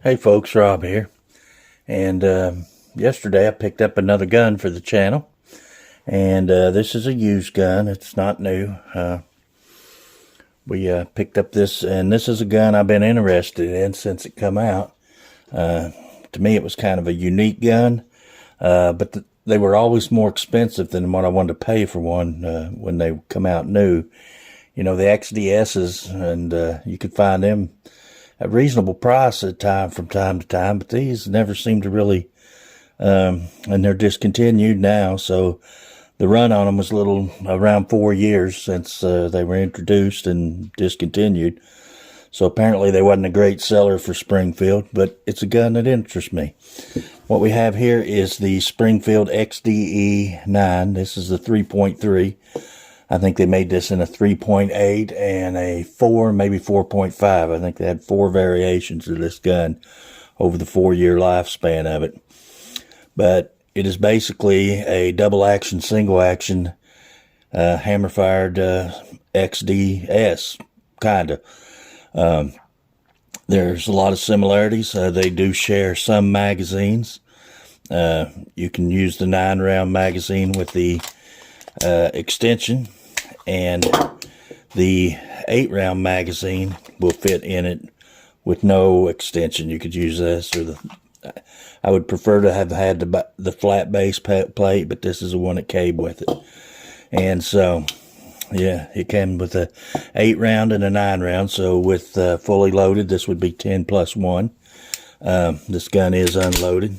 Hey folks, Rob here. And yesterday I picked up another gun for the channel. And this is a used gun. It's not new. We picked up this, and this is a gun I've been interested in since it come out. To me it was kind of a unique gun. But they were always more expensive than what I wanted to pay for one when they come out new. You know, the XDSs, and you could find them at reasonable price from time to time, but these never seem to really, and they're discontinued now, so the run on them was around 4 years since they were introduced and discontinued. So apparently they wasn't a great seller for Springfield, but it's a gun that interests me. What we have here is the Springfield XDE-9. This is the 3.3. I think they made this in a 3.8 and a 4, maybe 4.5. I think they had 4 variations of this gun over the 4-year lifespan of it. But it is basically a double action, single action, hammer fired XDS, kinda. There's a lot of similarities. They do share some magazines. You can use the 9-round magazine with the extension, and the 8-round magazine will fit in it with no extension. You could use this, or I would prefer to have had the flat base plate, but this is the one that came with it. And so, yeah, it came with a 8-round and a 9-round. So with fully loaded, this would be 10 plus 1. This gun is unloaded.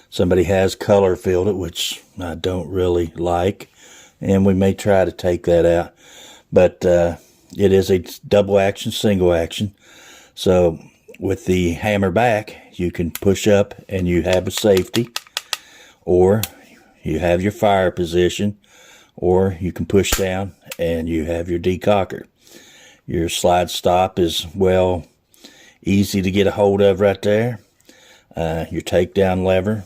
Somebody has color filled it, which I don't really like, and we may try to take that out. But it is a double action, single action. So with the hammer back, you can push up and you have a safety, or you have your fire position, or you can push down and you have your decocker. Your slide stop is, well, easy to get a hold of right there. Your takedown lever.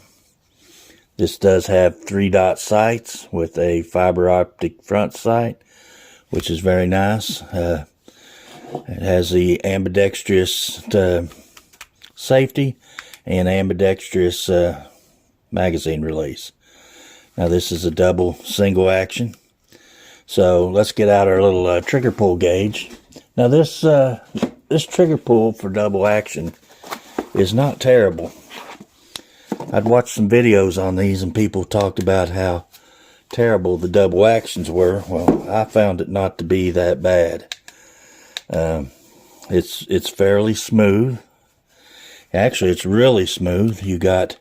This does have 3-dot sights with a fiber optic front sight, which is very nice. It has the ambidextrous safety and ambidextrous magazine release. Now this is a double single action. So let's get out our little trigger pull gauge. Now this trigger pull for double action is not terrible. I'd watched some videos on these, and people talked about how terrible the double actions were. Well, I found it not to be that bad. It's fairly smooth. Actually, it's really smooth. You got,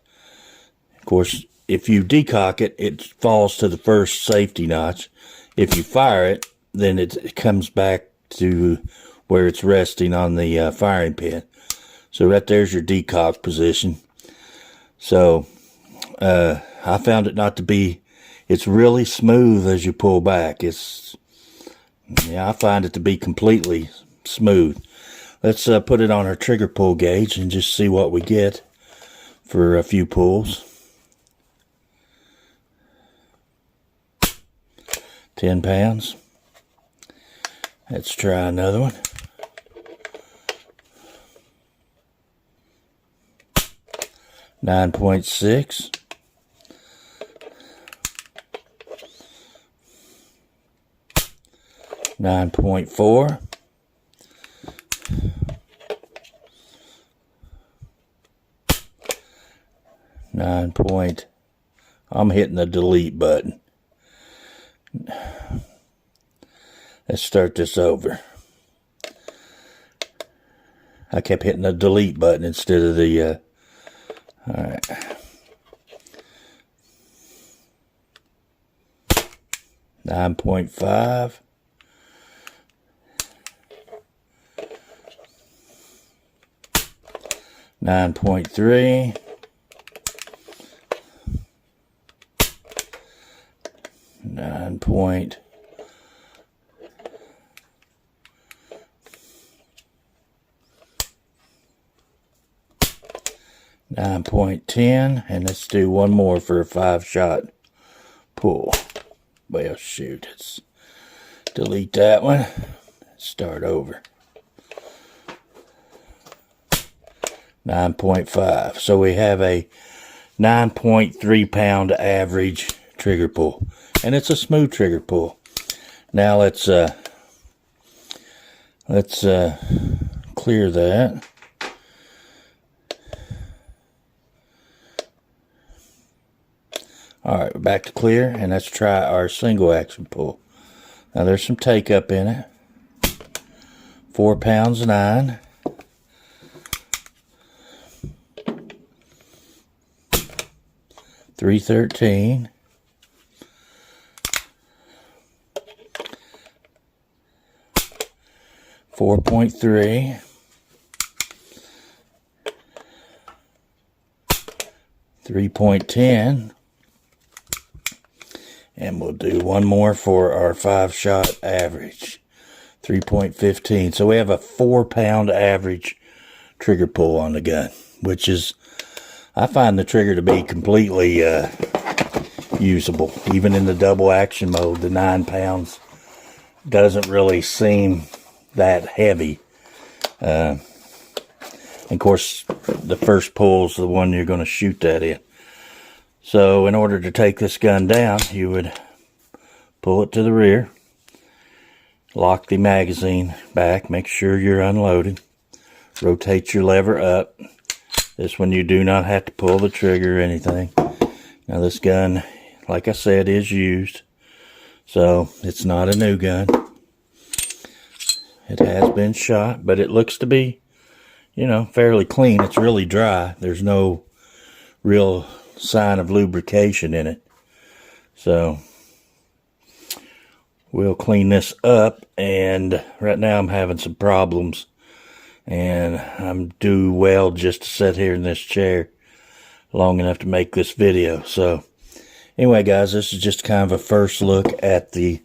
of course, if you decock it, it falls to the first safety notch. If you fire it, then it comes back to where it's resting on the firing pin. So right there's your decock position. So I found it not to be, it's really smooth as you pull back. I find it to be completely smooth. Let's put it on our trigger pull gauge and just see what we get for a few pulls. 10 pounds. Let's try another one. 9.6. 9.4. 9. I'm hitting the delete button. Let's start this over. I kept hitting the delete button instead of the all right. 9.5. 9.3. 9. 9.10, and let's do one more for a 5-shot pull. Well, shoot, let's delete that one. Start over. 9.5. So we have a 9.3 pound average trigger pull, and it's a smooth trigger pull. Now let's clear that. All right, we're back to clear, and let's try our single action pull. Now there's some take up in it. 4 pounds 9. $3.13. 4.3. 3.10. And we'll do one more for our 5-shot average. 3.15. So we have a 4-pound average trigger pull on the gun, which is, I find the trigger to be completely usable. Even in the double action mode, the 9 pounds doesn't really seem that heavy. And of course, the first pull is the one you're going to shoot that in. So in order to take this gun down, you would pull it to the rear, lock the magazine back, make sure you're unloaded, rotate your lever up. This one you do not have to pull the trigger or anything. Now this gun, like I said, is used, so it's not a new gun. It has been shot, but it looks to be, you know, fairly clean. It's really dry. There's no real sign of lubrication in it. So we'll clean this up, and right now I'm having some problems, and I'm due well just to sit here in this chair long enough to make this video. So anyway guys, this is just kind of a first look at the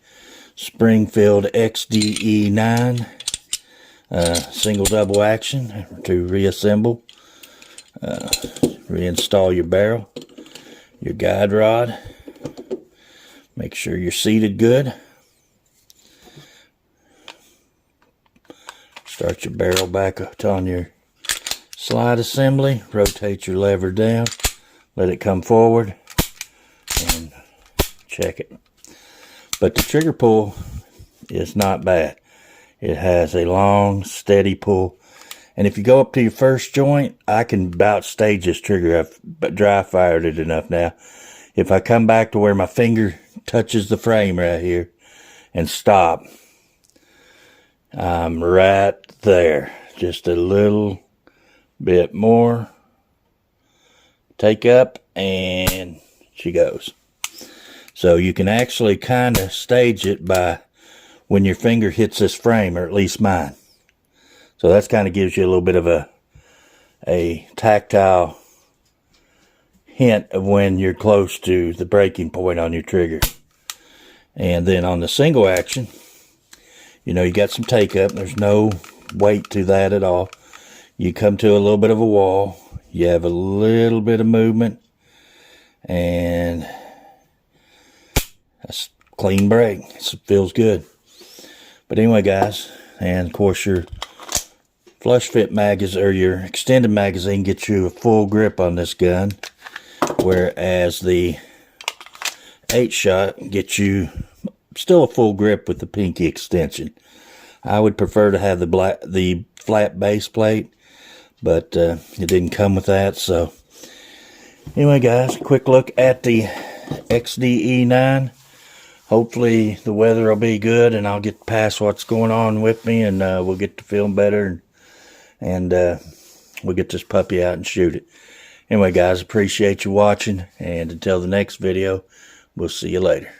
Springfield XDE9 single double action to reassemble, reinstall your barrel, your guide rod, make sure you're seated good, start your barrel back on your slide assembly, rotate your lever down, let it come forward, and check it. But the trigger pull is not bad. It has a long, steady pull. And if you go up to your first joint, I can about stage this trigger. I've dry fired it enough now. If I come back to where my finger touches the frame right here and stop, I'm right there. Just a little bit more. Take up, and she goes. So you can actually kind of stage it by when your finger hits this frame, or at least mine. So that kind of gives you a little bit of a tactile hint of when you're close to the breaking point on your trigger. And then on the single action, you know, you got some take up. There's no weight to that at all. You come to a little bit of a wall. You have a little bit of movement, and that's clean break. It feels good. But anyway, guys, and of course your flush fit magazine, or your extended magazine, gets you a full grip on this gun, whereas the 8-shot gets you still a full grip with the pinky extension. I would prefer to have the flat base plate, but it didn't come with that. So anyway, guys, quick look at the XDE9. Hopefully the weather will be good, and I'll get past what's going on with me, and we'll get to feeling better, and we'll get this puppy out and shoot it. Anyway, guys, appreciate you watching, and until the next video, we'll see you later.